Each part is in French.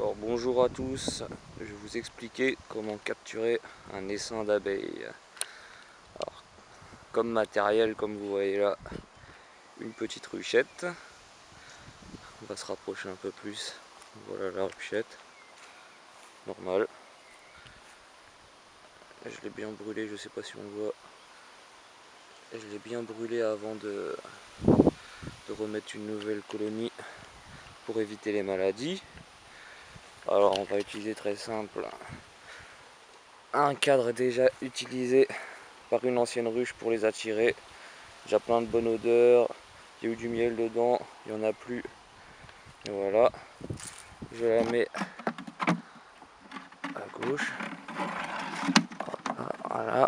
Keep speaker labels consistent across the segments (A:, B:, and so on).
A: Alors bonjour à tous, je vais vous expliquer comment capturer un essaim d'abeilles. Alors, comme matériel, comme vous voyez là, une petite ruchette. On va se rapprocher un peu plus. Voilà la ruchette, normale. Je l'ai bien brûlé, je sais pas si on voit. Je l'ai bien brûlé avant de remettre une nouvelle colonie pour éviter les maladies. Alors on va utiliser très simple un cadre déjà utilisé par une ancienne ruche pour les attirer. Déjà plein de bonne odeur, il y a eu du miel dedans, il n'y en a plus. Et voilà, je la mets à gauche. Voilà.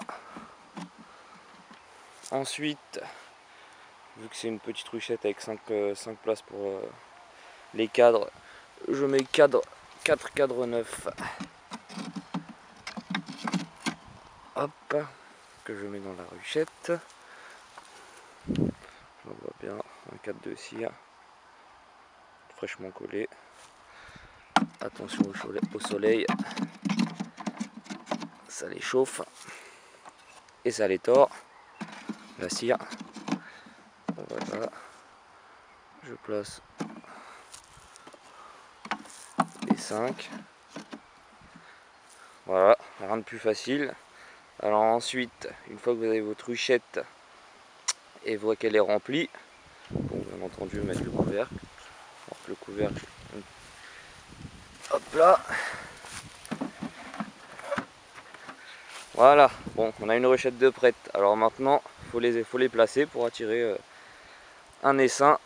A: Ensuite, vu que c'est une petite ruchette avec 5 places pour les cadres, je mets 4 cadres neufs. Hop, que je mets dans la ruchette. On voit bien un cadre de cire fraîchement collé. Attention au soleil, ça les chauffe et ça les tord. La cire. Voilà. Je place les 5. Voilà, rien de plus facile. Alors ensuite, une fois que vous avez votre ruchette et vous voyez qu'elle est remplie, bon, bien entendu mettre le couvercle. Alors que le couvercle, hop là. Voilà, bon, on a une ruchette de prête. Alors maintenant, faut les placer pour attirer un essaim.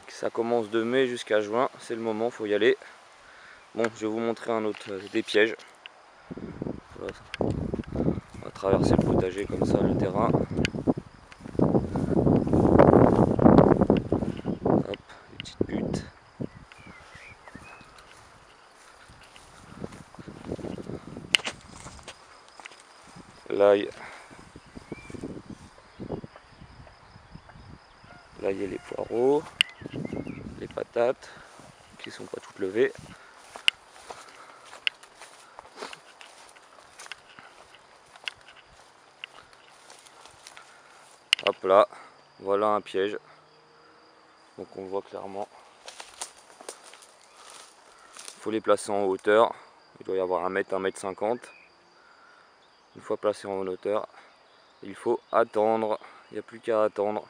A: Ça commence de mai jusqu'à juin, c'est le moment, faut y aller. Bon, je vais vous montrer un autre des pièges. Voilà. On va traverser le potager comme ça, le terrain. Hop, des petites buttes. L'ail. L'ail et les poireaux. Les patates qui sont pas toutes levées. Hop là, voilà un piège. Donc on voit clairement. Il faut les placer en hauteur. Il doit y avoir 1 mètre, 1 mètre 50. Une fois placé en hauteur, il faut attendre. Il n'y a plus qu'à attendre.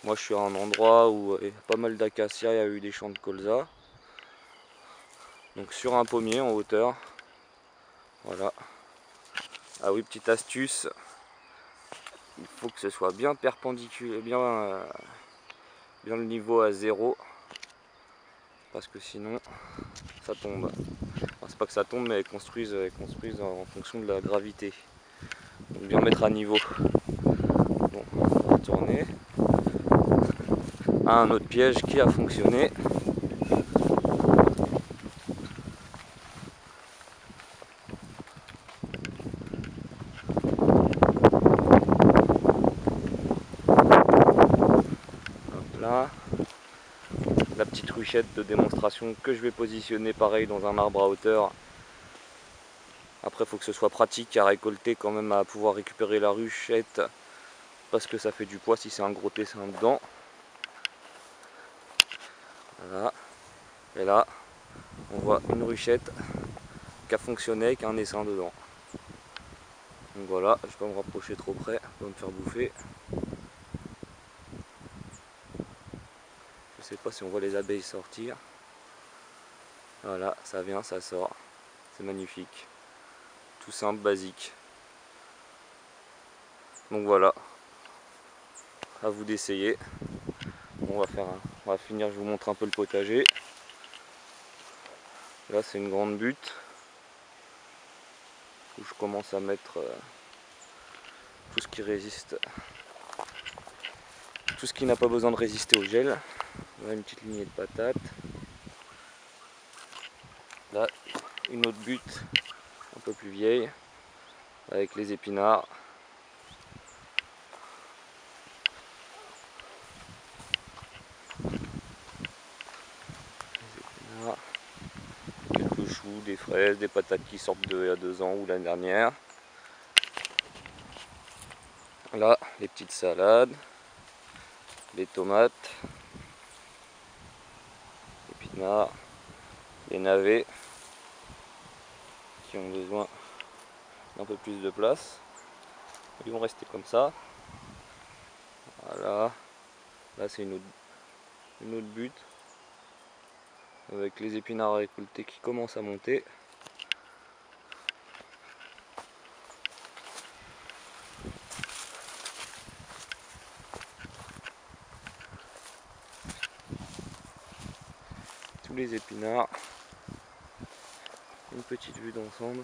A: Moi je suis à un endroit où il y a pas mal d'acacias, il y a eu des champs de colza. Donc sur un pommier en hauteur. Voilà. Ah oui, petite astuce. Il faut que ce soit bien perpendiculaire, bien le niveau à 0. Parce que sinon ça tombe. Enfin, c'est pas que ça tombe, mais elles construisent en fonction de la gravité. Donc bien mettre à niveau. Bon, on va retourner. Un autre piège qui a fonctionné. Hop là. La petite ruchette de démonstration que je vais positionner pareil dans un arbre à hauteur. Après il faut que ce soit pratique à récolter quand même, à pouvoir récupérer la ruchette parce que ça fait du poids si c'est un gros essaim dedans. Voilà. Et là on voit une ruchette qui a fonctionné avec un essaim dedans. Donc voilà, je ne vais pas me rapprocher trop près, pour me faire bouffer. Je sais pas si on voit les abeilles sortir. Voilà, ça vient, ça sort. C'est magnifique. Tout simple, basique. Donc voilà. À vous d'essayer. On va finir, je vous montre un peu le potager. Là c'est une grande butte où je commence à mettre tout ce qui résiste, tout ce qui n'a pas besoin de résister au gel. Là une petite lignée de patates. Là une autre butte un peu plus vieille avec les épinards. des fraises, des patates qui sortent il y a 2 ans ou l'année dernière. Là, les petites salades, les tomates, les épinards, les navets qui ont besoin d'un peu plus de place. Ils vont rester comme ça. Voilà. Là, c'est une autre butte avec les épinards récoltés qui commencent à monter. Tous les épinards. Une petite vue d'ensemble.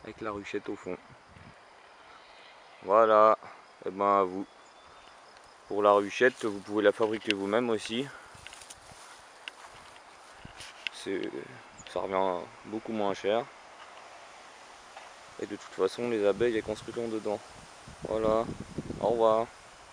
A: Avec la ruchette au fond. Voilà. Et ben à vous. Pour la ruchette, vous pouvez la fabriquer vous-même aussi. Ça revient beaucoup moins cher. Et de toute façon, les abeilles elles construiront dedans. Voilà. Au revoir.